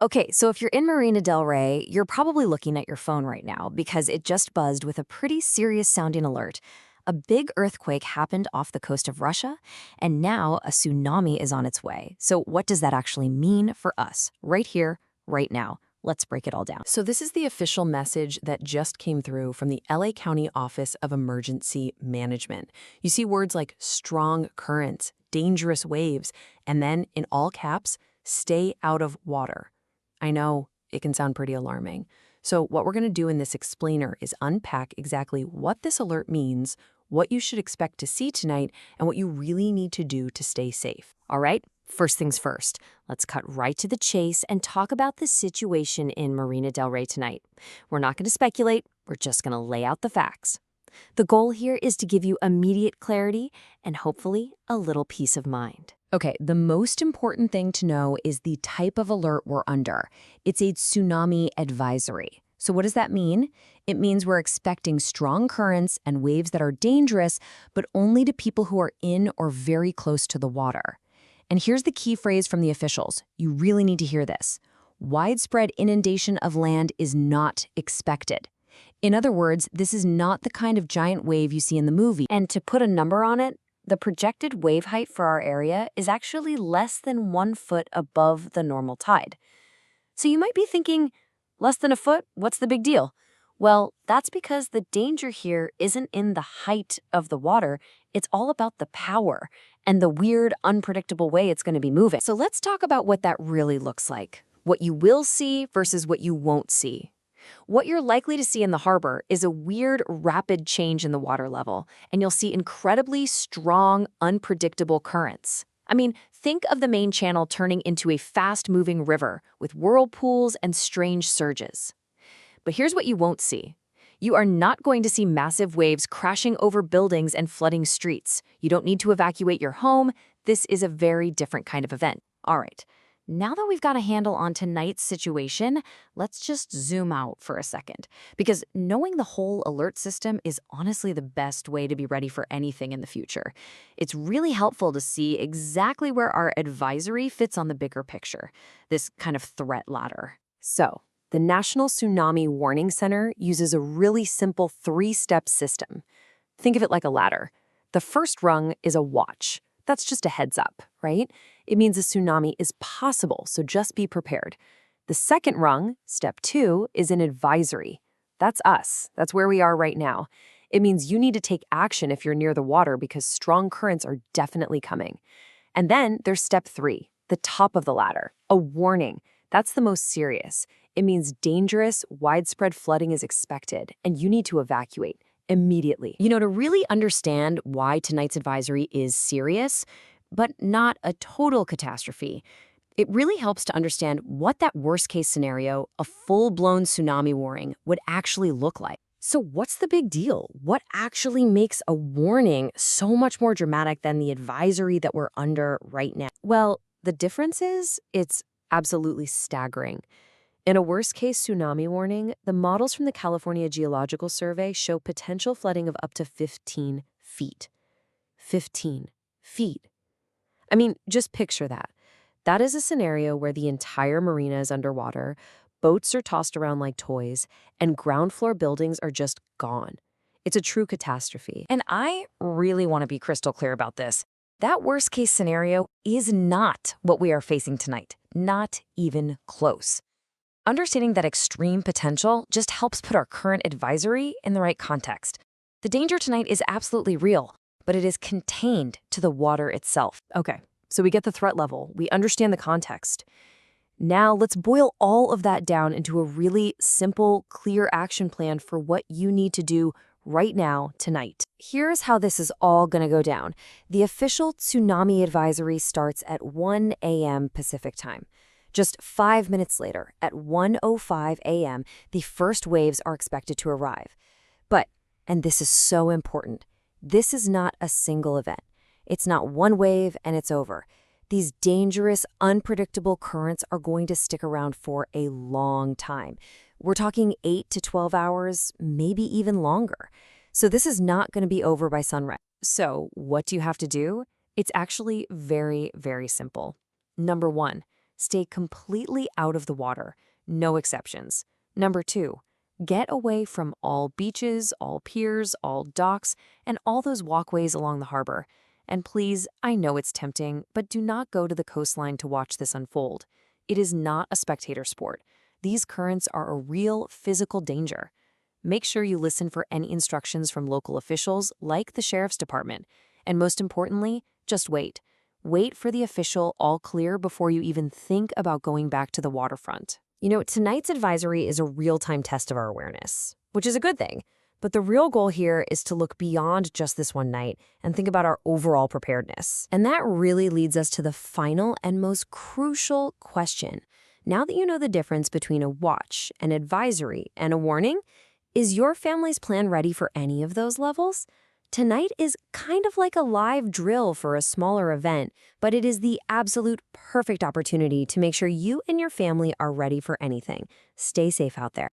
Okay, so if you're in Marina Del Rey, you're probably looking at your phone right now because it just buzzed with a pretty serious sounding alert. A big earthquake happened off the coast of Russia, and now a tsunami is on its way. So, what does that actually mean for us, right here, right now? Let's break it all down. So, this is the official message that just came through from the LA County Office of Emergency Management. You see words like strong currents, dangerous waves, and then in all caps, stay out of water. I know it can sound pretty alarming. So, what we're going to do in this explainer is unpack exactly what this alert means, what you should expect to see tonight, and what you really need to do to stay safe. All right, first things first. Let's cut right to the chase and talk about the situation in Marina Del Rey tonight. We're not going to speculate, we're just going to lay out the facts. The goal here is to give you immediate clarity and hopefully a little peace of mind. Okay, the most important thing to know is the type of alert we're under. It's a tsunami advisory. So what does that mean? It means we're expecting strong currents and waves that are dangerous, but only to people who are in or very close to the water. And here's the key phrase from the officials. You really need to hear this. Widespread inundation of land is not expected. In other words, this is not the kind of giant wave you see in the movie. And to put a number on it, the projected wave height for our area is actually less than 1 foot above the normal tide. So you might be thinking, less than a foot? What's the big deal? Well, that's because the danger here isn't in the height of the water. It's all about the power and the weird, unpredictable way it's going to be moving. So let's talk about what that really looks like. What you will see versus what you won't see. What you're likely to see in the harbor is a weird, rapid change in the water level, and you'll see incredibly strong, unpredictable currents. I mean, think of the main channel turning into a fast-moving river with whirlpools and strange surges. But here's what you won't see. You are not going to see massive waves crashing over buildings and flooding streets. You don't need to evacuate your home. This is a very different kind of event. All right. Now that we've got a handle on tonight's situation, let's just zoom out for a second. Because knowing the whole alert system is honestly the best way to be ready for anything in the future. It's really helpful to see exactly where our advisory fits on the bigger picture, this kind of threat ladder. So, the National Tsunami Warning Center uses a really simple 3-step system. Think of it like a ladder. The first rung is a watch. That's just a heads up, right? It means a tsunami is possible, so just be prepared. The second rung, step 2, is an advisory. That's us. That's where we are right now. It means you need to take action if you're near the water because strong currents are definitely coming. And then there's step 3, the top of the ladder, a warning. That's the most serious. It means dangerous, widespread flooding is expected, and you need to evacuate immediately. You know, to really understand why tonight's advisory is serious, but not a total catastrophe, it really helps to understand what that worst-case scenario, a full-blown tsunami warning, would actually look like. So what's the big deal? What actually makes a warning so much more dramatic than the advisory that we're under right now? Well, the difference is it's absolutely staggering. In a worst-case tsunami warning, the models from the California Geological Survey show potential flooding of up to 15 feet. 15 feet. I mean, just picture that. That is a scenario where the entire marina is underwater, boats are tossed around like toys, and ground floor buildings are just gone. It's a true catastrophe. And I really want to be crystal clear about this. That worst-case scenario is not what we are facing tonight. Not even close. Understanding that extreme potential just helps put our current advisory in the right context. The danger tonight is absolutely real, but it is contained to the water itself. Okay, so we get the threat level, we understand the context. Now let's boil all of that down into a really simple, clear action plan for what you need to do right now, tonight. Here's how this is all going to go down. The official tsunami advisory starts at 1 a.m. Pacific time. Just 5 minutes later, at 1:05 a.m., the first waves are expected to arrive. But, and this is so important, this is not a single event. It's not one wave and it's over. These dangerous, unpredictable currents are going to stick around for a long time. We're talking 8 to 12 hours, maybe even longer. So this is not going to be over by sunrise. So what do you have to do? It's actually very, very simple. Number 1, Stay completely out of the water, no exceptions. Number 2, get away from all beaches, all piers, all docks, and all those walkways along the harbor. And please, I know it's tempting, but do not go to the coastline to watch this unfold. It is not a spectator sport. These currents are a real physical danger. Make sure you listen for any instructions from local officials, like the sheriff's department. And most importantly, just wait. Wait for the official all clear before you even think about going back to the waterfront. Tonight's advisory is a real-time test of our awareness, which is a good thing. But the real goal here is to look beyond just this one night and think about our overall preparedness. And that really leads us to the final and most crucial question. Now that you know the difference between a watch, an advisory, and a warning, is your family's plan ready for any of those levels? Tonight is kind of like a live drill for a smaller event, but it is the absolute perfect opportunity to make sure you and your family are ready for anything. Stay safe out there.